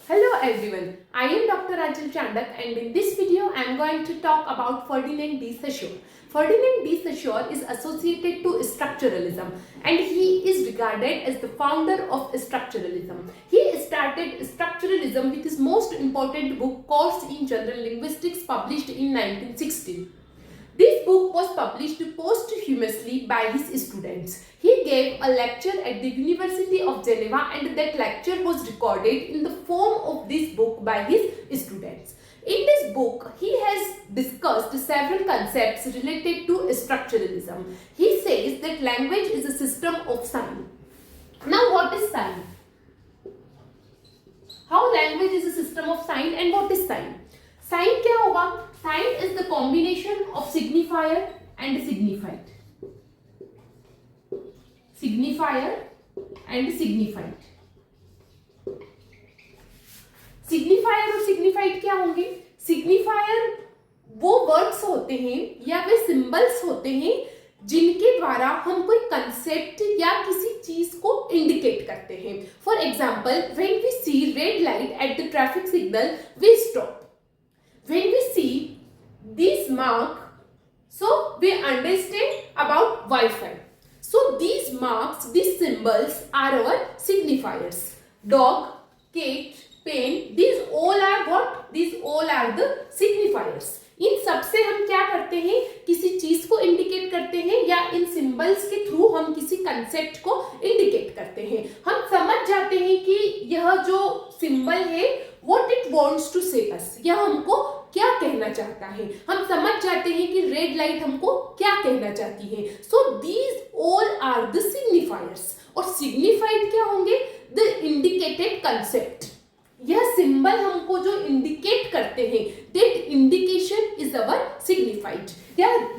Hello everyone, I am Dr. Rachel Chandak and in this video I am going to talk about Ferdinand de Saussure. Ferdinand de Saussure is associated to structuralism and he is regarded as the founder of structuralism. He started structuralism with his most important book, Course in General Linguistics, published in 1916. This book was published posthumously by his students. He gave a lecture at the University of Geneva and that lecture was recorded in the form of this book by his students. In this book, he has discussed several concepts related to structuralism. He says that language is a system of sign. Now, what is sign? How language is a system of sign and what is sign? Sign क्या होगा? Sign is the combination of signifier and signified. Signifier and signified. Signifier और signified क्या होंगे? Signifier वो words होते हैं या वे symbols होते हैं जिनके द्वारा हम कोई concept या किसी चीज को indicate करते हैं. For example, when we see red light at the traffic signal, we stop. When we see this mark, so we understand about Wi-Fi. So these marks, these symbols are our signifiers. Dog, cat, pen, these all are what? These all are the signifiers. इन सब से हम क्या करते हैं? किसी चीज को indicate करते हैं या इन सिंबल्स के थ्रू हम किसी कंसेप्ट को इंडिकेट करते हैं. हम समझ जाते हैं कि यह जो सिंबल है व्हाट इट वांट्स टू से अस, यह हमको क्या कहना चाहता है. हम समझ जाते हैं कि रेड लाइट हमको क्या कहना चाहती है. So these all are the signifiers. और सिग्निफाइड क्या होंगे? The indicated concept. यह सिंबल हमको जो इंडिकेट करते हैं, that indication is our signified.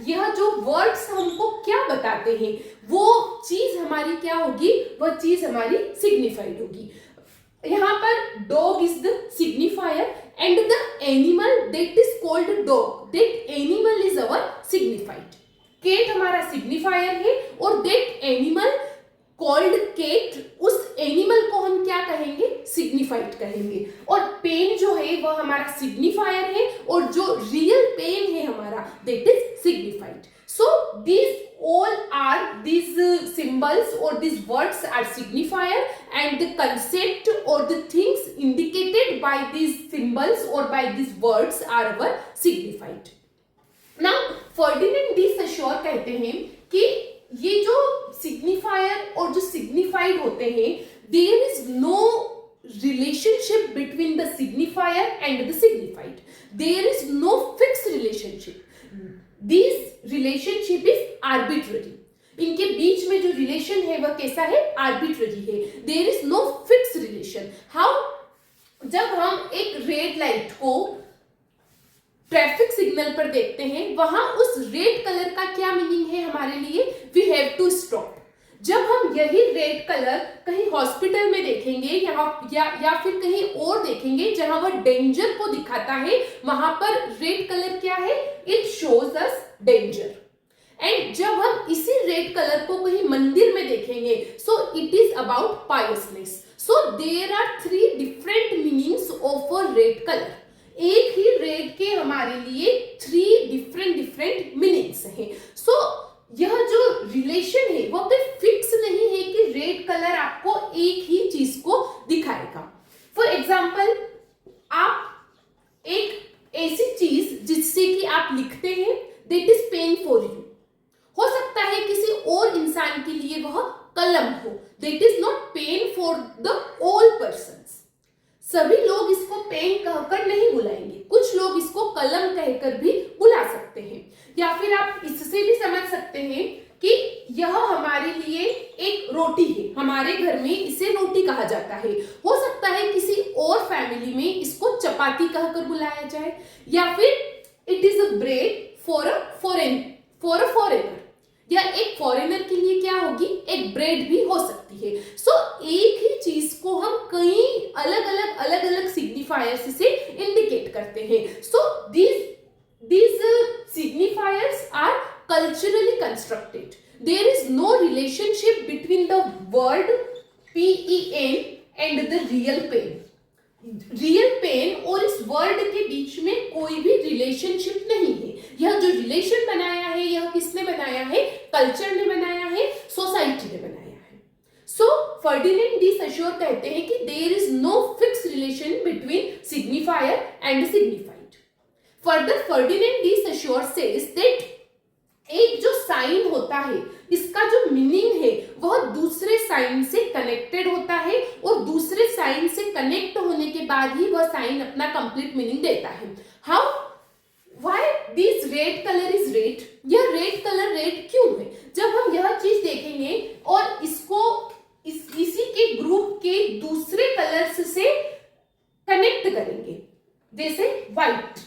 यह जो वर्ड्स हमको क्या बताते हैं वो चीज हमारी क्या होगी? वह चीज हमारी सिग्निफाइड होगी. यहाँ पर dog is the signifier and the animal that is called dog, that animal is our signified. cat हमारा signifier है और that animal called cat, उस animal को हम क्या कहेंगे? signified कहेंगे. और pen जो है वह हमारा signifier है और जो real pen है हमारा that is signified. So these all are these symbols or these words are signifier and the concept or the things indicated by these symbols or by these words are our signified. Now Ferdinand de Saussure कहते हैं कि ये जो signifier और जो signified होते हैं, there is no relationship between the signifier and the signified. There is no fixed relationship. This relationship is arbitrary. इनके बीच में जो रिलेशन है वह कैसा है? आर्बिट्ररी है. There is no fix relation. How? जब हम एक रेड लाइट को ट्रैफिक सिग्नल पर देखते हैं, वहां उस रेड कलर का क्या मीनिंग है हमारे लिए? We have to stop. जब हम यही रेड कलर कहीं हॉस्पिटल में देखेंगे या फिर कहीं और देखेंगे जहां वह डेंजर को दिखाता है, वहां पर रेड कलर क्या है? It shows us danger. And जब हम इसी रेड कलर को कहीं मंदिर में देखेंगे, so it is about piousness. So there are 3 different meanings of a red colour. एक ही रेड के हमारे लिए 3 डिफरेंट मीनिंग्स हैं. सो यह जो रिलेशन है वो कोई फिक्स नहीं है कि रेड कलर आपको एक ही चीज को दिखाएगा. फॉर एग्जाम्पल, आप एक ऐसी चीज जिससे कि आप लिखते हैं, that is pen for you. हो सकता है किसी और इंसान के लिए वह कलम हो, that is not pen for the all persons. सभी लोग इसको पेन कहकर नहीं बुलाएंगे, कुछ लोग इसको कलम कहकर भी बुला सकते हैं. या फिर आप इससे भी समझ सकते हैं कि यह हमारे लिए एक रोटी है, हमारे घर में इसे रोटी कहा जाता है. हो सकता है किसी और फैमिली में इसको चपाती कहकर बुलाया जाए, या फिर it is a bread for a foreigner, या एक फॉरेनर के लिए क्या होगी? एक ब्रेड भी हो सकती है. सो एक ही चीज को हम कई अलग अलग सिग्निफायर्स से इंडिकेट करते हैं. सो these signifiers are culturally constructed. There is no relationship between the word pen and the real pen. Real pen और इस वर्ड के बीच में कोई भी रिलेशनशिप नहीं है। यह जो रिलेशन बनाया है यह किसने बनाया है? कल्चर ने बनाया है, सोसाइटी ने बनाया है। सो फर्डिनेंड डी सश्योर कहते हैं कि there is no fix relation between signifier and signified. Further Ferdinand de Saussure says that एक जो साइन होता है इसका जो मीनिंग है वह दूसरे साइन से कनेक्टेड होता है और दूसरे साइन से कनेक्ट होने के बाद ही वह साइन अपना कंप्लीट मीनिंग देता है। How? Why this red colour is red? यह रेड कलर रेड क्यों है? जब हम यह चीज देखेंगे और इसको इसी के ग्रुप के दूसरे कलर्स से कनेक्ट करेंगे, जैसे white,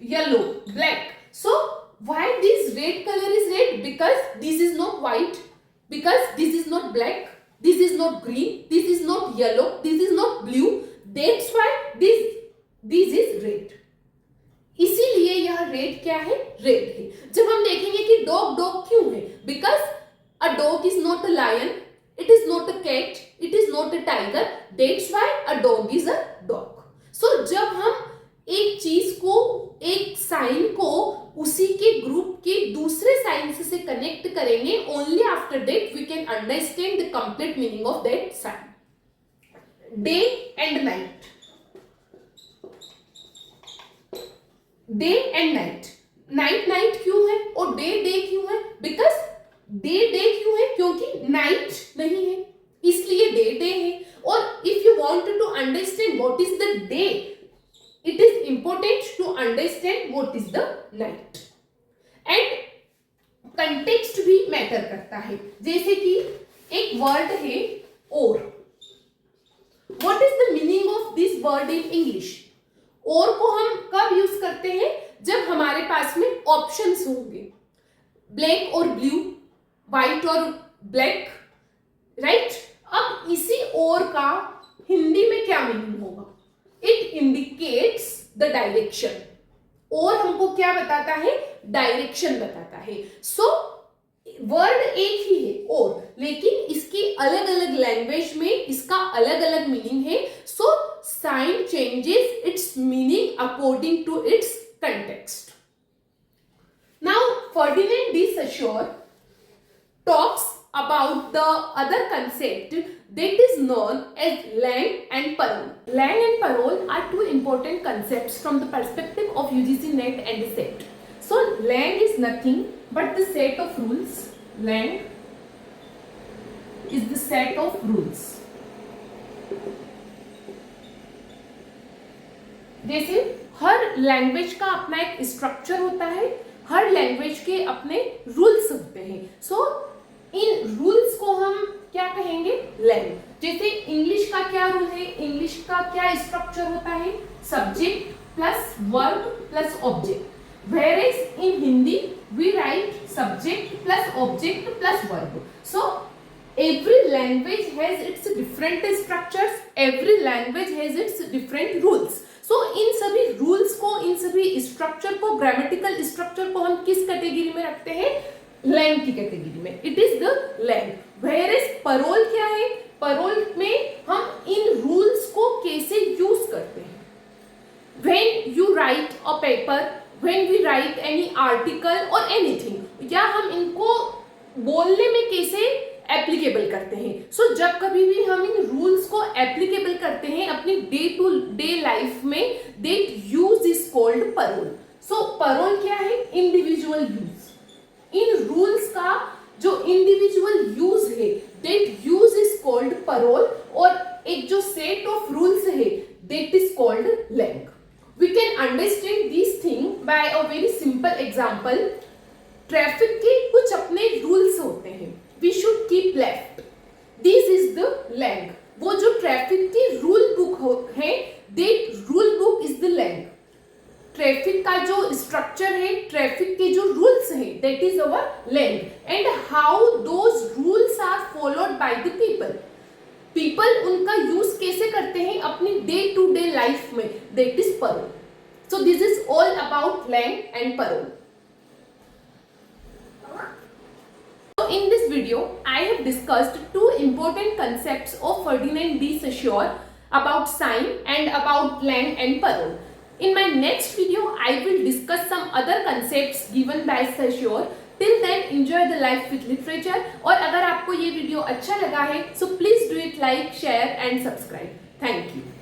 yellow, black. So why this red color is red? Because this is not white, because this is not black, this is not green, this is not yellow, this is not blue. That's why this is red. इसीलिए यह red क्या है? Red है। जब हम देखेंगे कि dog क्यों है? Because a dog is not a lion, it is not a cat, it is not a tiger. That's why a dog is a dog. So जब हम एक चीज को, एक साइन को उसी के ग्रुप के दूसरे साइन से कनेक्ट करेंगे, only after that we can understand the complete meaning of that sign. Day and night, day and night, night night क्यों है और डे डे क्यों है? बिकॉज डे डे क्यों है? क्योंकि नाइट नहीं है, इसलिए डे डे है। और if you want to understand what is the day, it is important to understand what is the night. And context भी मैटर करता है। जैसे कि एक वर्ड है और, what is the meaning of this word in English? और को हम कब यूज करते हैं? जब हमारे पास में ऑप्शंस होंगे, ब्लैक और ब्लू, व्हाइट और ब्लैक, राइट? अब इसी और का हिंदी में क्या मीनिंग होगा? It indicates the direction. और हमको क्या बताता है? डायरेक्शन बताता है। सो वर्ड एक ही है और, लेकिन इसकी अलग अलग लैंग्वेज में इसका अलग अलग मीनिंग है। So sign changes its meaning according to its context. Now Ferdinand de Saussure talks about the other concept that is known as Lang and Parole. Lang and Parole are two important concepts from the perspective of UGC NET and SET. So Lang is nothing but the set of rules. Lang is the set of rules. जैसे हर language का अपना एक structure होता है, हर language के अपने rules होते हैं। सो इन रूल्स को हम क्या कहेंगे? लैंग। जैसे इंग्लिश का क्या रूल है? इंग्लिश का क्या स्ट्रक्चर होता है? Subject plus verb plus object. Where is in Hindi we write subject plus object plus verb. So every language has its different structures, every language has its different rules. So इन सभी rules को, इन सभी structure को, grammatical structure को हम किस category में रखते हैं? लैंग की कैटेगरी में। It is the langue. Where is parole क्या है? परोल में हम इन रूल्स को कैसे यूज करते हैं? When you write a paper, when we write any article और एनीथिंग, या हम इनको बोलने में कैसे एप्लीकेबल करते हैं। सो जब कभी भी हम इन रूल्स को एप्लीकेबल करते हैं अपनी डे टू डे लाइफ में, that use is called parole. So parole क्या है? Individual use. इन रूल्स का जो इंडिविजुअल यूज है, that use is called parole, और एक जो सेट ऑफ रूल्स है that is called langue. We can understand this thing by a very simple example. Traffic के कुछ अपने रूल्स होते हैं। We should keep left, this is the langue. वो जो ट्रैफिक की रूल बुक है, that rule book is the langue. Traffic का जो स्ट्रक्चर है, ट्रैफिक के जो रूल्स है, that is our langue. And how those rules are followed by the people, people उनका यूज कैसे करते हैं अपनी डे टू डे लाइफ में, that is parole. So this is all about langue and parole. In this video, I have discussed two important concepts of Ferdinand de Saussure. about sign and about land and parole. In my next video, I will discuss some other concepts given by Saussure. Till then, enjoy the life with literature. और अगर आपको ये video अच्छा लगा है, so please do it like, share and subscribe. Thank you.